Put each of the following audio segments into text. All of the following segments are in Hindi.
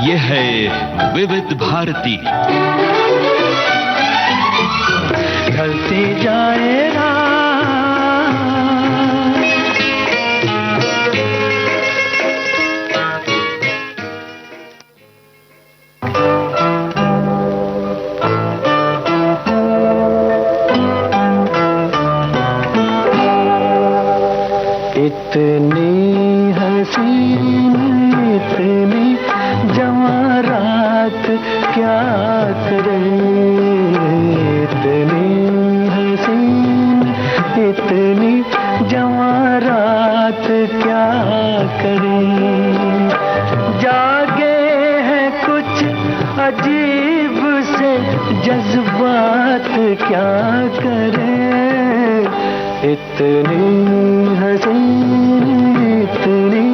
ये है विविध भारती। ढलती जाए इतनी हसीन इतनी जवां रात क्या करे, इतनी हसीन इतनी जवां रात क्या करे। जागे हैं कुछ अजीब से जज्बात क्या करे, इतनी हसीन इतनी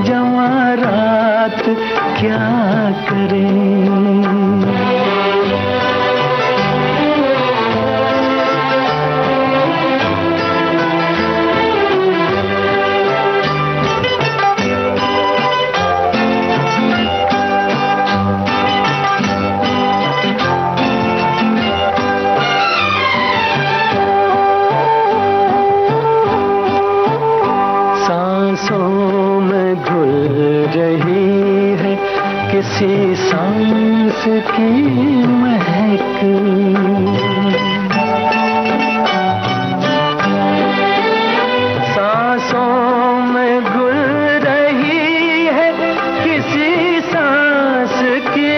जवां रात क्या करे। सांसों में घुल रही है किसी सांस की महक, सांसों में घुल रही है किसी सांस की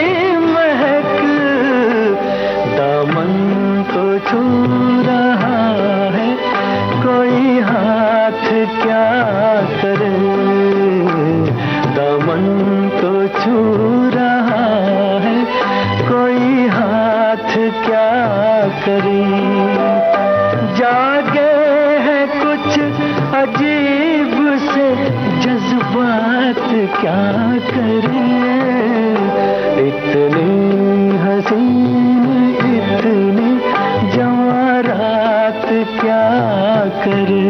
महक। दामन को छू रहा है कोई हाथ क्या करे, दामन को छू रहा है कोई हाथ क्या करे। जागे हैं कुछ अजीब से जज्बात क्या करे, इतनी हसीन इतनी जवां रात क्या करे।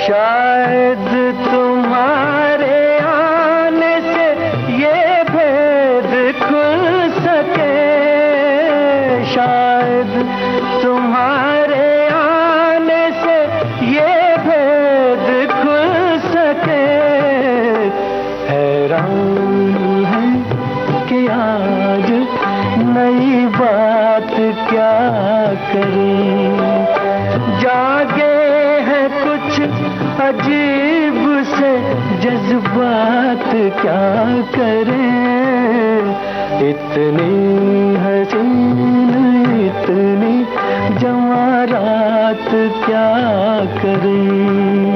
शायद तुम्हारे आने से ये भेद खुल सके, शायद तुम्हारे आने से ये भेद खुल सके। हैरान है कि आज नई बात क्या करें, जागे हैं कुछ अजीब से जज्बात क्या करें। इतनी हसीन इतनी जवां रात क्या करें।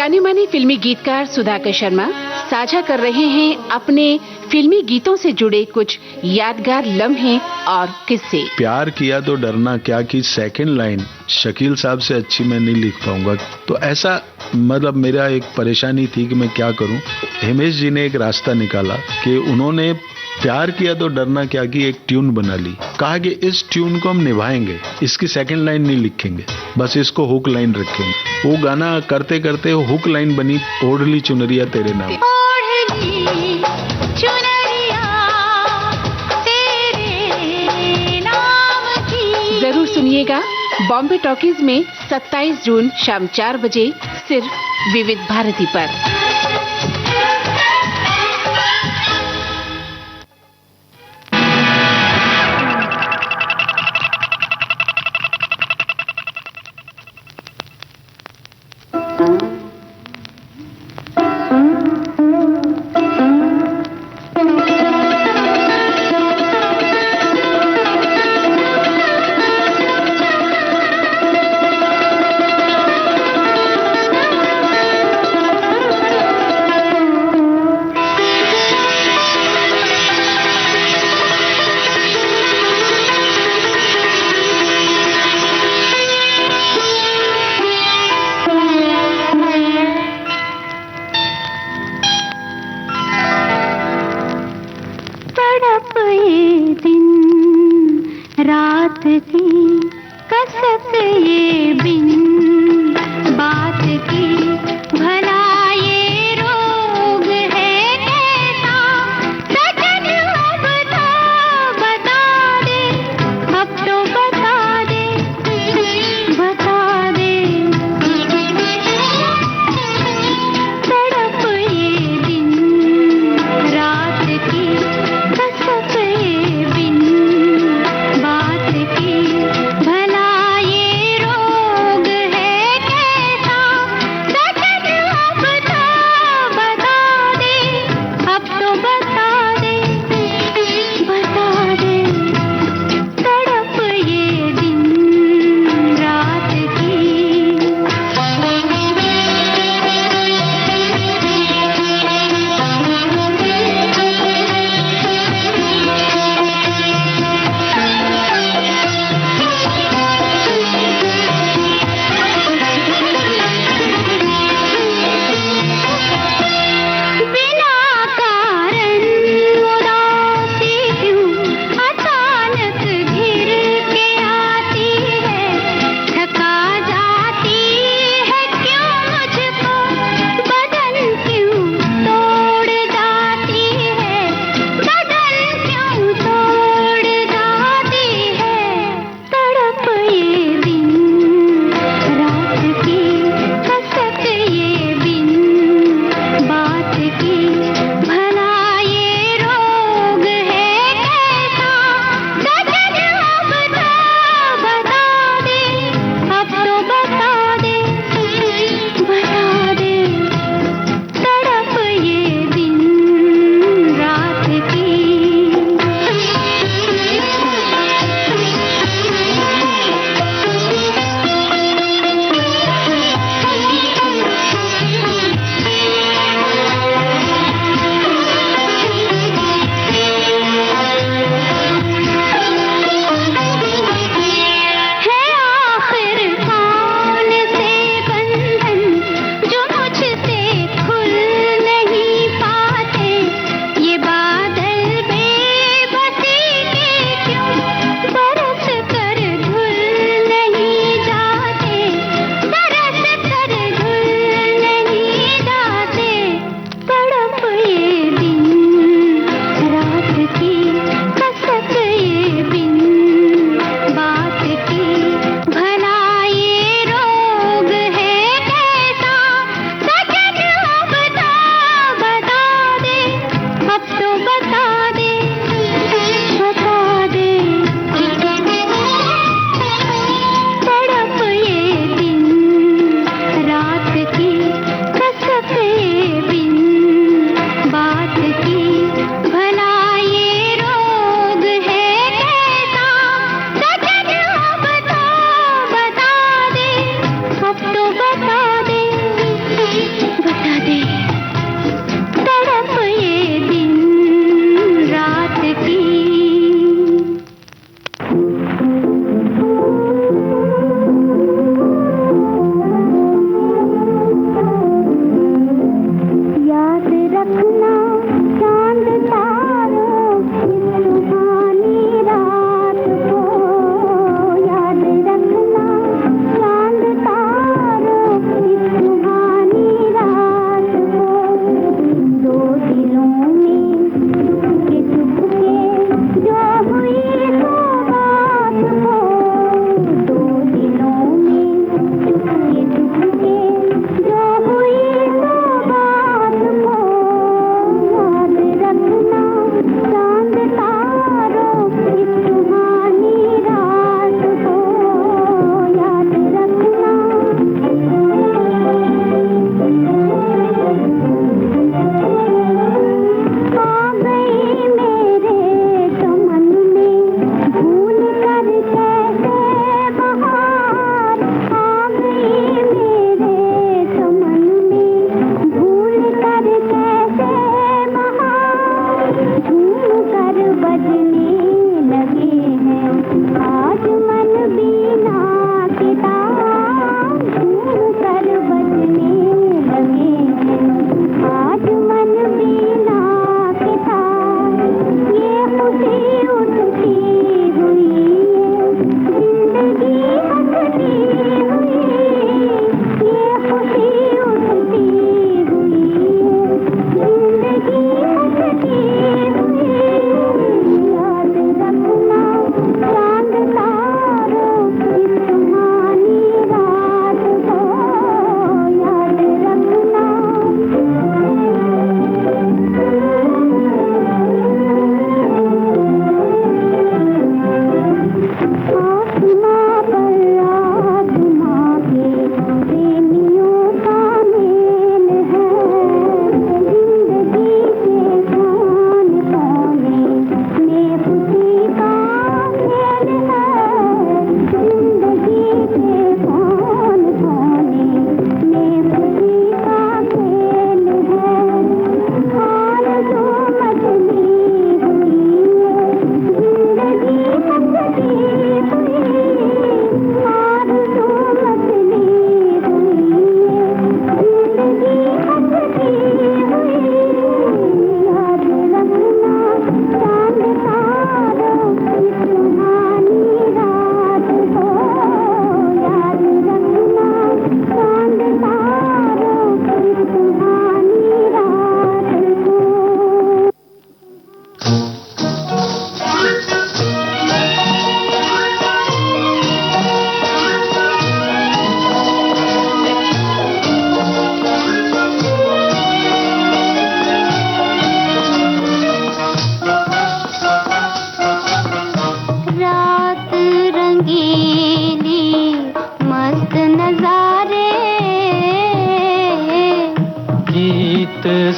जाने माने फिल्मी गीतकार सुधाकर शर्मा साझा कर रहे हैं अपने फिल्मी गीतों से जुड़े कुछ यादगार लम्हे और किस्से। प्यार किया तो डरना क्या की सेकंड लाइन शकील साहब से अच्छी मैं नहीं लिख पाऊंगा। तो ऐसा मतलब मेरा एक परेशानी थी कि मैं क्या करूं। हिमेश जी ने एक रास्ता निकाला कि उन्होंने प्यार किया तो डरना क्या की एक ट्यून बना ली। कहा कि इस ट्यून को हम निभाएंगे, इसकी सेकंड लाइन नहीं लिखेंगे, बस इसको हुक लाइन रखेंगे। वो गाना करते करते हुक लाइन बनी, ओढ़ली चुनरिया तेरे नाम। जरूर सुनिएगा बॉम्बे टॉकीज में 27 जून शाम 4 बजे सिर्फ विविध भारती पर।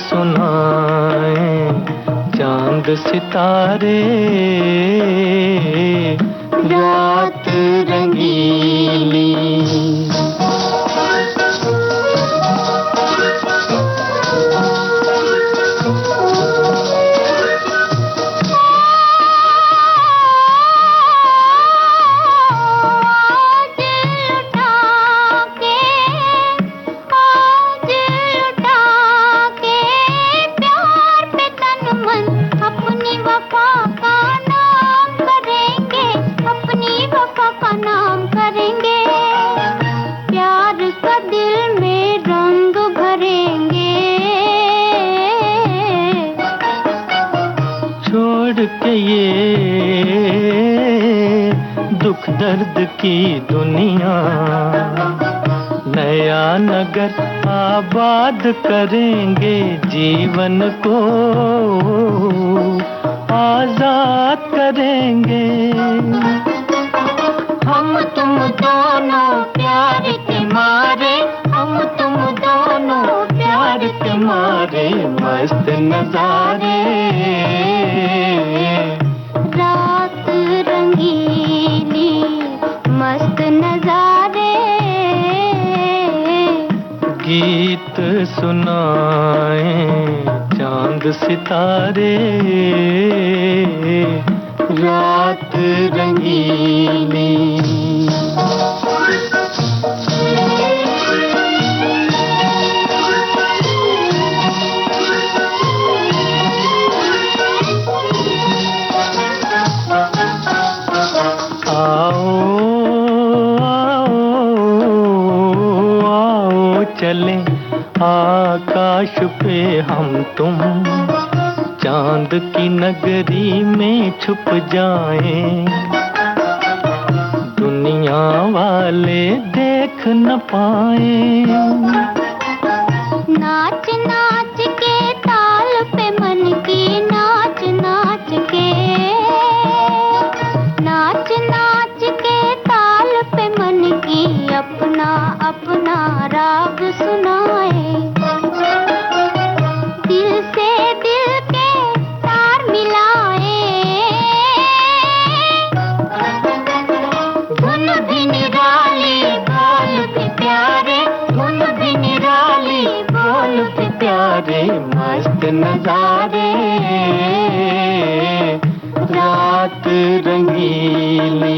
सुनाए चांद सितारे, रात रंगीली। दुख दर्द की दुनिया, नया नगर आबाद करेंगे, जीवन को आजाद करेंगे। हम तुम दोनों प्यार के मारे, हम तुम दोनों प्यार के मारे, मस्त नजारे, रात रंगीली, मस्त नजारे। गीत सुनाए चांद सितारे, रात रंगीली। चलें आकाश पे हम तुम, चांद की नगरी में छुप जाएं, दुनिया वाले देख न पाएं। नाच नाच के ताल पे मन की, नाच नाच के, नाच नाच के ताल पे मन की, अपना अपना राग सुनाए, दिल से दिल के तार मिलाए, धुन भी निराली बोल भी प्यारे, धुन भी निराली बोल भी प्यारे, मस्त नजारे, रात रंगीली।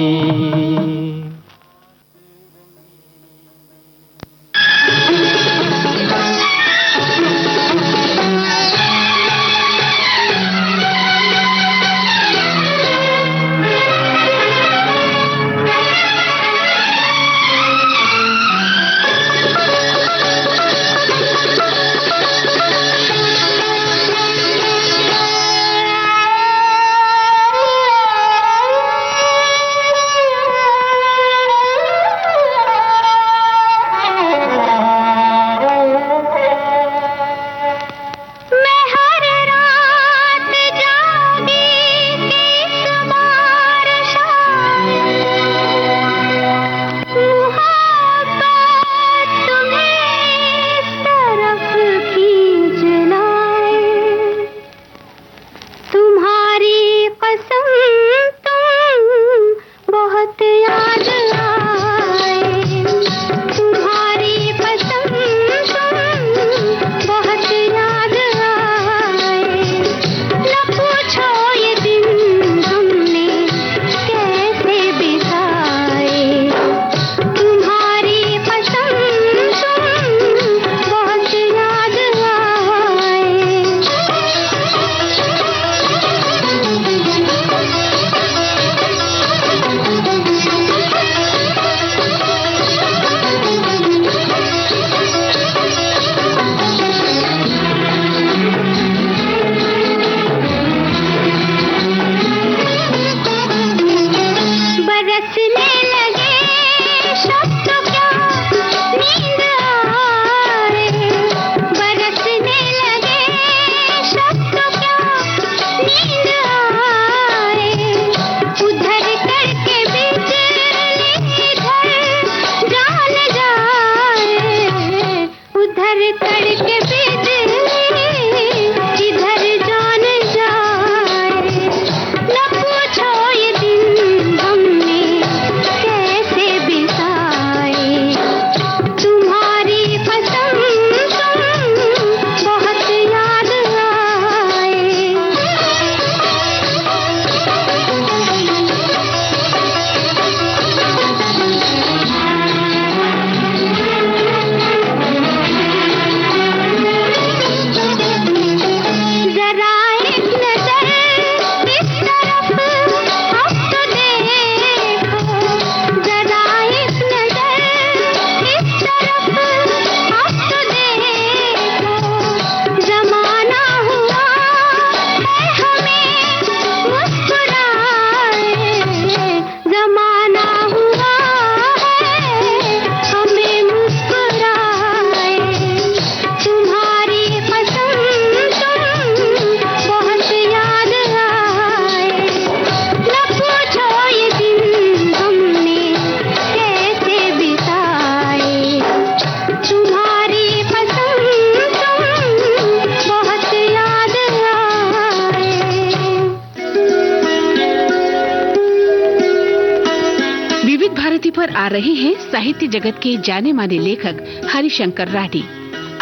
रहे हैं साहित्य जगत के जाने माने लेखक हरिशंकर राठी।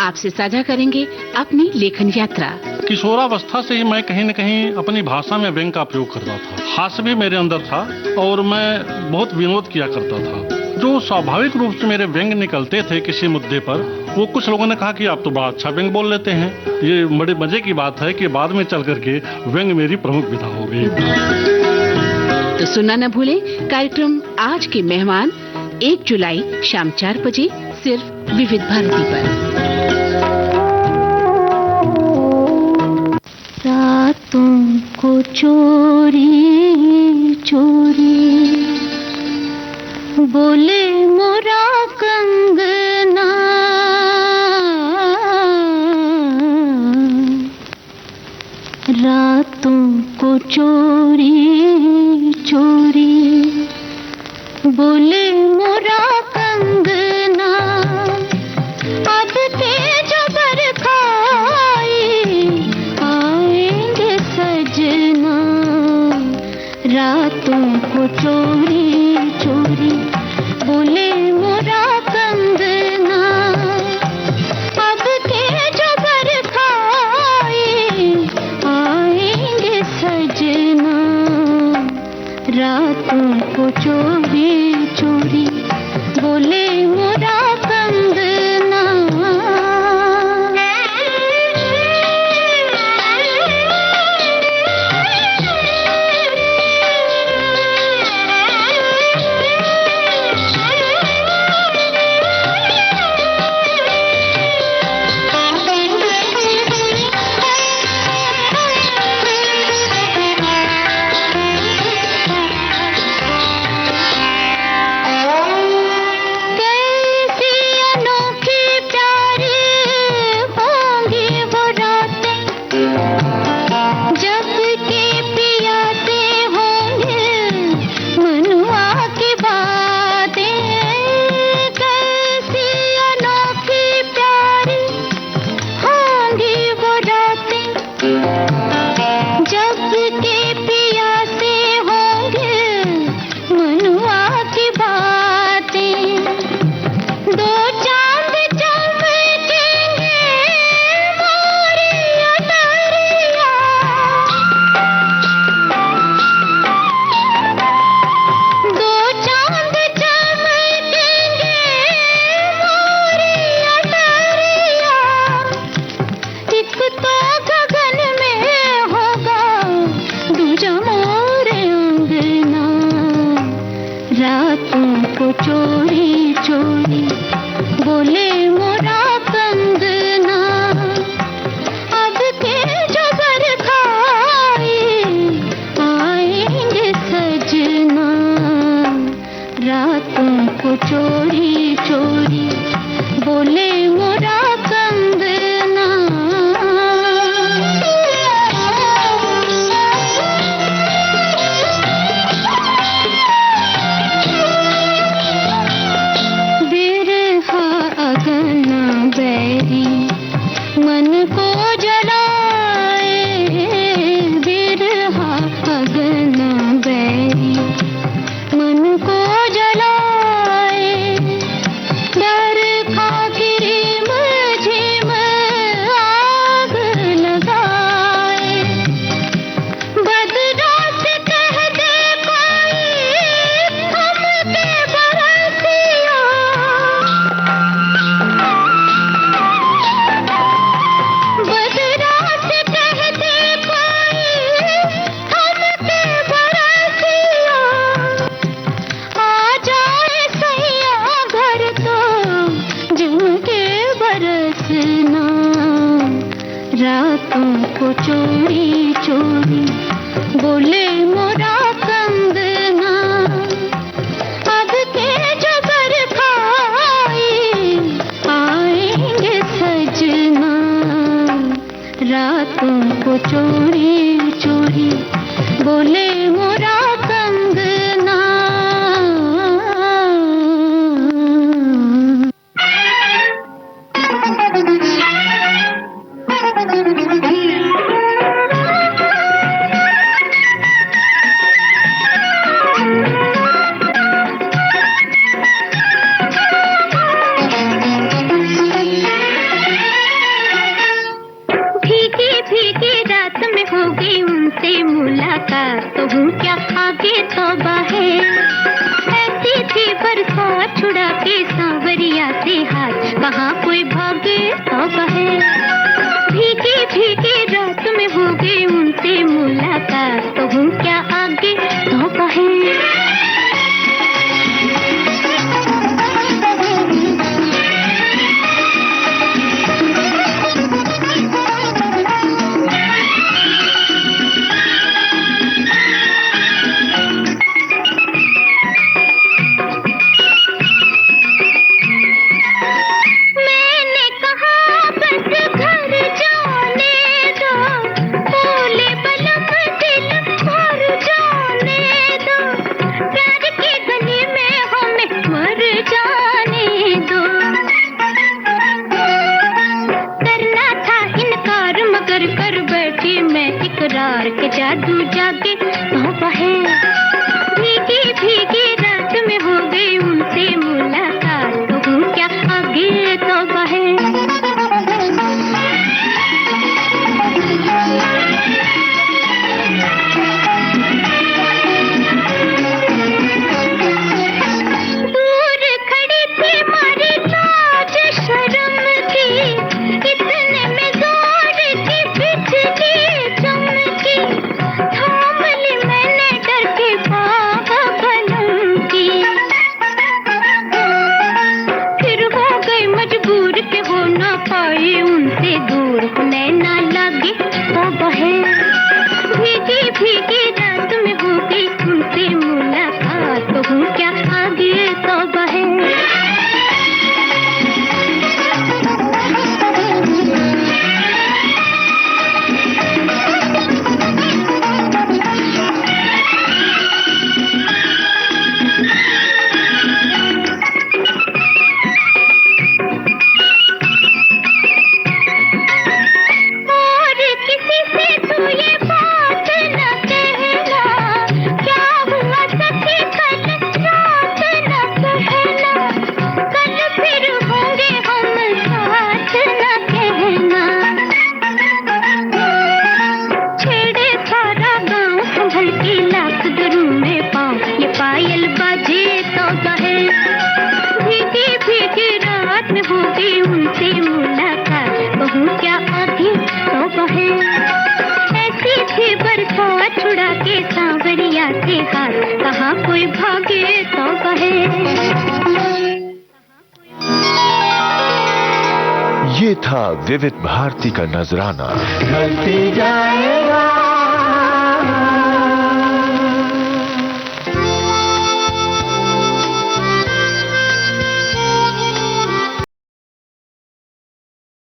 आपसे साझा करेंगे अपनी लेखन यात्रा। किशोरावस्था से ही मैं कहीं न कहीं अपनी भाषा में व्यंग का प्रयोग करता था। हास्य भी मेरे अंदर था और मैं बहुत विनोद किया करता था। जो स्वाभाविक रूप से मेरे व्यंग निकलते थे किसी मुद्दे पर, वो कुछ लोगों ने कहा कि आप तो बड़ा अच्छा व्यंग बोल लेते हैं। ये बड़े मजे की बात है कि बाद में चल करके व्यंग मेरी प्रमुख विधा हो गई। तो सुनना न भूलें कार्यक्रम आज के मेहमान 1 जुलाई शाम 4 बजे सिर्फ विविध भारती पर। रातों को चोरी चोरी बोले मोरा कंगना, रातों को चोरी चोरी बोले मोरा कंगना, अब के जबर खाई आएंगे सजना, रातों को चोरी चोरी बोले मोरा कंगना, अब के जबर खाई आएंगे सजना, रातों को चोरी चोरी बोले मोरा कंगना। चोरी चोरी बोले मोरा कंगना, अब के जबर खाए आएंगे सजना, रातों को चोरी चोरी बोले मोरा कंगना। मन को जलाए बिरहा अगना बैरी, मन को जलाए डर खा गिरी मुझे में आग लगाए, बदरात कह दे कोई हमके बरसिया, बदरात कहते कोई हमके बरसिया, आ जाए सैया घर तो झुमके बरसना, रातों को चोरी चोरी बोले मोरा कंगना, अब के जबर खाए आएंगे सजना, रातों को चोरी चोरी बोले मोरा कंगना। के सांवरिया से हाथ, कहाँ कोई भागे तो कहे। भीगी भीगी रात में हो गई उनसे मुलाकात, तो हूँ क्या आगे तो कहे। के जादू जागे तो बहे। भीगी भीगी रात में हो गई उनसे मुलाकात, तो हूँ क्या आगे तो बहे। दूर खड़ी थी मारी लाज शर्म की, इतने में जोर की बिजली चमकी। थाम ली मैंने डर के पागलों की, फिर हो गई मजबूर के हो ना पाई उनसे दूर, नैना लगे तो बहे। भीगी भीगी रात में हो गई उनसे मुलाकात, तो हूँ क्या आगे तो बहे। पायल बाजे तो बहे। भीगी भीगी रात में हो गई उनसे मुलाकात, कहूँ क्या आगे तो बहे। ऐसी थी बरसात छुड़ा के सांवरिया से हाथ, कहाँ कोई भागे तो बहे। ये था विविध भारती का नजराना। ढलती जाएगा